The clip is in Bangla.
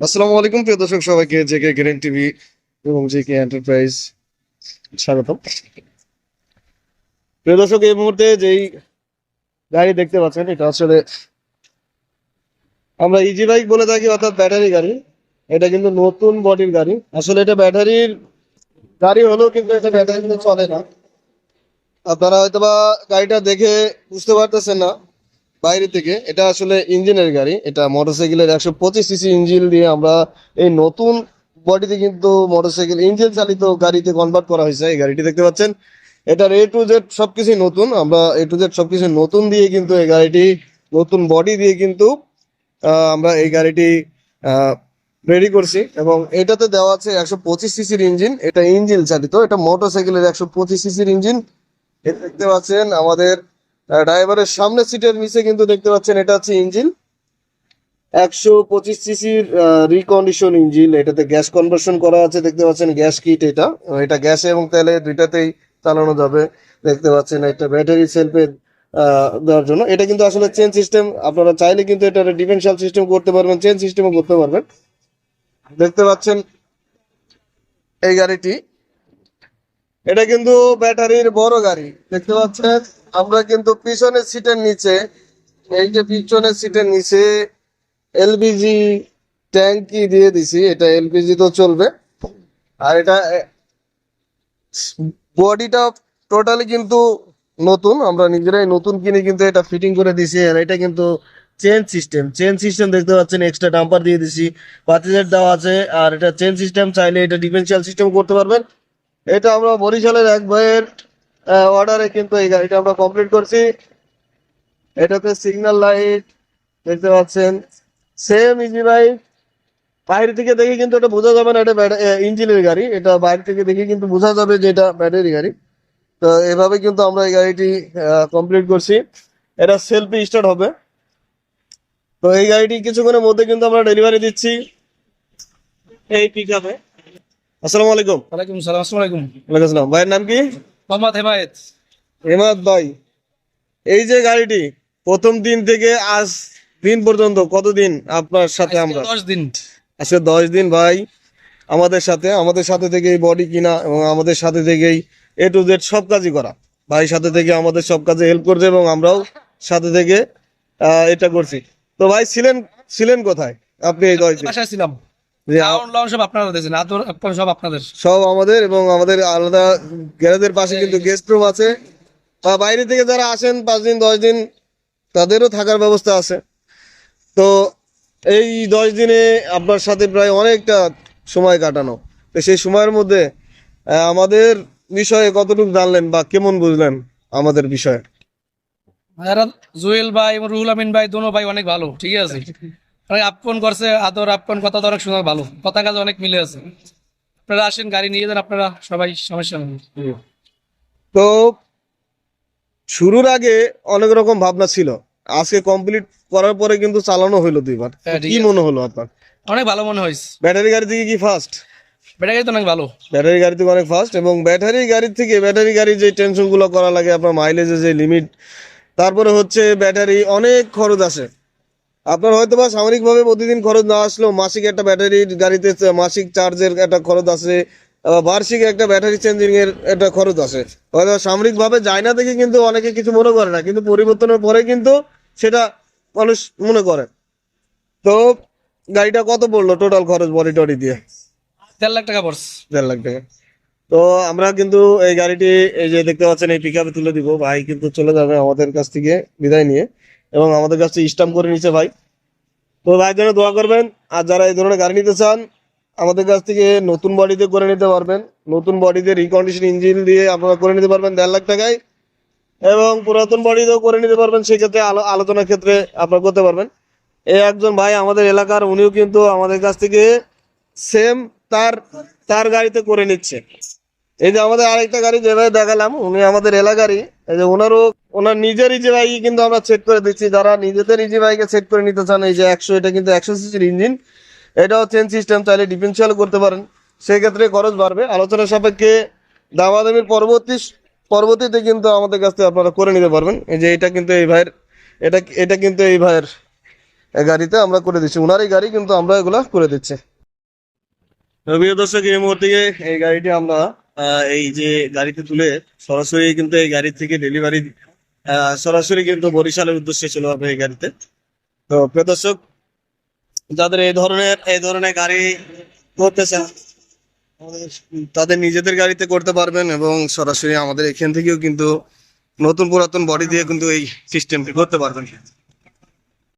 আসসালামু আলাইকুম প্রিয় দর্শক সবাইকে জেকে গ্রিন টিভি এবং জেকে এন্টারপ্রাইজ স্বাগতম। প্রিয় দর্শক, এই মুহূর্তে যেই গাড়ি দেখতে পাচ্ছেন এটা আসলে আমরা ইজি বাইক বলে থাকি, অর্থাৎ ব্যাটারি গাড়ি। এটা কিন্তু নতুন বডির গাড়ি। আসলে এটা ব্যাটারির গাড়ি হলেও কিন্তু এটা ব্যাটারি কিন্তু চলে না। আপনারা হয়তোবা গাড়িটা দেখে বুঝতে পারতেছেন না বাইরে থেকে। এটা আসলে ইঞ্জিনের গাড়ি। এটা মোটরসাইকেলের 125 সিসি ইঞ্জিন দিয়ে আমরা এই নতুন বডিতে কিন্তু মোটরসাইকেল ইঞ্জিন চালিত গাড়িতে কনভার্ট করা হয়েছে। এই গাড়িটি দেখতে পাচ্ছেন, এটার A to Z সবকিছু নতুন। আমরা A to Z সবকিছু নতুন দিয়ে কিন্তু এই গাড়িটি নতুন বডি দিয়ে কিন্তু আমরা এই গাড়িটি রেডি করছি এবং এটাতে দেওয়া আছে 125 সিসির ইঞ্জিন। এটা ইঞ্জিন চালিত, এটা মোটরসাইকেলের 125 সিসির ইঞ্জিন। এটা দেখতে পাচ্ছেন আমাদের ড্রাইভারের সামনের সিটের নিচে কিন্তু দেখতে পাচ্ছেন এটা হচ্ছে ইঞ্জিন 125 সিসির রিকন্ডিশন ইঞ্জিন। এটাতে গ্যাস কনভার্সন করা আছে, দেখতে পাচ্ছেন গ্যাস কিট। এটা এটা গ্যাসে এবং তেলে দুইটাতেই চালানো যাবে। দেখতে পাচ্ছেন এটা ব্যাটারি সেলফে দেওয়ার জন্য। এটা কিন্তু আসলে চেন সিস্টেম, আপনারা চাইলে কিন্তু এটা ডিফারেন্সিয়াল সিস্টেম করতে পারবেন, চেন সিস্টেমও করতে পারবেন। দেখতে পাচ্ছেন এই গাড়িটি, এটা কিন্তু ব্যাটারির বড় গাড়ি। দেখতে পাচ্ছেন আমরা কিন্তু পিছনের সিটের নিচে, এই যে পিছনের সিটের নিচে এলপিজি ট্যাঙ্কি দিয়ে দিছি। এটা এলপিজি তো চলবে। আর এটা বডিটা টোটালি কিন্তু নতুন, আমরা নিজেরাই নতুন কিনে কিন্তু এটা ফিটিং করে দিছি। আর এটা কিন্তু চেন সিস্টেম দেখতে পাচ্ছেন, এক্সট্রা ডাম্পার দিয়ে দিছি, পাতিজেট দেওয়া আছে। আর এটা চেন সিস্টেম, চাইলে এটা ডিফারেন্সিয়াল সিস্টেম করতে পারবেন। এটা আমরা বরিশালের এক ভাইয়ের অর্ডারে কিন্তু এই গাড়িটা আমরা কমপ্লিট করছি। এটাতে সিগন্যাল লাইট দেখতে পাচ্ছেন, সেম ইজি বাইক। বাইরে থেকে দেখে কিন্তু এটা বোঝা যাবে না এটা ইঞ্জিনের গাড়ি। এটা বাইরে থেকে দেখে কিন্তু বোঝা যাবে যে এটা ব্যাটারি গাড়ি। তো এভাবে কিন্তু আমরা এই গাড়িটি কমপ্লিট করছি। এটা সেলফি স্টার্ট হবে। তো এই গাড়িটি কিছুক্ষণের মধ্যে কিন্তু আমরা ডেলিভারি দিচ্ছি এই পিক আপে। আসসালামু আলাইকুম। ওয়ালাইকুম সালাম। আসসালামু আলাইকুম। ওয়ালাইকুম আসসালাম। ভাইয়ের নাম কি? মোহাম্মদ হেমায়েত। হেমাদ ভাই, এই যে গাড়িটি প্রথম দিন থেকে আজ দিন পর্যন্ত কতদিন আপনার সাথে আজকে আমরা? 10 দিন। আজকে 10 দিন ভাই আমাদের সাথে থেকে বডি কিনা এবং আমাদের সাথে থেকেই A to Z সব কাজই করা। ভাই সাথে থেকে আমাদের সব কাজে হেল্প করছে এবং আমরাও সাথে থেকে এটা করছি। তো ভাই ছিলেন ছিলেন কোথায় আপনি এই 10 দিন? বাসায় ছিলাম। যে খাওয়ান লওয়ান সব আপনারা দিয়েছেন, আদর আপ্যায়ন সব আপনাদের। সব আমাদের, এবং আমাদের আলাদা গ্যারেজের পাশে কিন্তু গেস্ট রুম আছে। বা বাইরে থেকে যারা আসেন 5 দিন 10 দিন তাদেরও থাকার ব্যবস্থা আছে। তো এই 10 দিনে আপনার সাথে প্রায় অনেকটা সময় কাটানো। তো সেই সময়ের মধ্যে আমাদের বিষয়ে কতটুকু জানলেন বা কেমন বুঝলেন আমাদের বিষয়ে? এরা জুয়েল ভাই এবং রুহুল আমিন ভাই দোনো ভাই অনেক ভালো, ঠিক আছে। অনেক আপ্যায়ন করছে, আদর আপ্যায়ন কথা তো অনেক শোনা ভালো, কথা কাজ অনেক মিলে আছে। আপনারা আসেন, গাড়ি নিয়ে যান আপনারা সবাই, সমস্যা নেই। তো শুরুর আগে অনেক রকম ভাবনা ছিল, আজকে কমপ্লিট করার পরে কিন্তু চালানো হইলো 2 বার। হ্যাঁ, ঠিক কি আছে। মনে হলো আপনার? অনেক ভালো মনে হয়েছে। ব্যাটারি গাড়ি থেকে কি ফার্স্ট? ব্যাটারি তো অনেক ভালো। ব্যাটারি গাড়ি থেকে অনেক ফাস্ট, এবং ব্যাটারি গাড়ির যে টেনশন গুলো করা লাগে, আপনার মাইলেজের যে লিমিট, তারপরে হচ্ছে ব্যাটারি অনেক খরচ আসে। আপনার হয়তো বা সাময়িকভাবে প্রতিদিন খরচ না আসলেও মাসিক একটা ব্যাটারির গাড়িতে মাসিক চার্জের একটা খরচ আছে, আবার বার্ষিক একটা ব্যাটারি চেঞ্জিং এর একটা খরচ আছে। হয়তো সাময়িকভাবে যায় না দেখে কিন্তু অনেকে কিছু মনে করে না, কিন্তু পরিবর্তনের পরে কিন্তু সেটা মানুষ মনে করে। তো গাড়িটা কত পড়লো টোটাল খরচ বডি টডি দিয়ে? 1.5 লাখ টাকা পড়ছে। 1.5 লাখ টাকা। তো আমরা কিন্তু এই গাড়িটি, এই যে দেখতে পাচ্ছেন, এই পিকআপে তুলে দিব। ভাই কিন্তু চলে যাবে আমাদের কাছ থেকে বিদায় নিয়ে, এবং আমাদের কাছ থেকে স্টাম্প করে নিচ্ছে ভাই। তো ভাই জন্য দোয়া করবেন। আর যারা এই ধরনের গাড়ি নিতে চান আমাদের কাছ থেকে নতুন বডিতে করে নিতে পারবেন। নতুন বডিতে রিকন্ডিশন ইঞ্জিন দিয়ে আপনারা করে নিতে পারবেন 1.5 লাখ টাকায়, এবং পুরাতন বডিতেও করে নিতে পারবেন। সেক্ষেত্রে আলোচনার ক্ষেত্রে আপনারা করতে পারবেন। এই একজন ভাই আমাদের এলাকার, উনিও কিন্তু আমাদের কাছ থেকে সেম তার তার গাড়িতে করে নিচ্ছে। এই যে আমাদের আরেকটা গাড়ি যেভাবে দেখালাম, উনি আমাদের এলাকারই। এই যে ওনার নিজের ইজি বাইক কিন্তু আমরা সেট করে দিচ্ছি। যারা নিজেদের ইজি বাইকে সেট করে নিতে চান, এই যে 100, এটা কিন্তু 100 সিসির ইঞ্জিন। এটাও চেন সিস্টেম, চাইলে ডিফারেন্সিয়াল করতে পারেন। সেক্ষেত্রে খরচ বাড়বে। আলোচনা সাপেক্ষে দামাদামির পরবর্তীতে কিন্তু আমাদের কাছ থেকে আপনারা করে নিতে পারবেন। এই যে এটা কিন্তু এই ভাইয়ের, এটা এটা কিন্তু এই ভাইয়ের এই গাড়িতে আমরা করে দিচ্ছি, ওনারই গাড়ি কিন্তু আমরা এগুলা করে দিচ্ছি। তো প্রিয় দর্শক, এই মুহূর্তে এই গাড়িটি আমরা এই যে গাড়িতে তুলে সরাসরি কিন্তু এই গাড়ি থেকে ডেলিভারি সরাসরি কিন্তু বরিশালের উদ্দেশ্যে চলে যাবে এই গাড়িতে। তো প্রিয় দর্শক, যাদের এই ধরনের গাড়ি করতেছেন, তাদের নিজেদের গাড়িতে করতে পারবেন এবং সরাসরি আমাদের এখান থেকেও কিন্তু নতুন পুরাতন বডি দিয়ে কিন্তু এই সিস্টেমটি করতে পারবেন।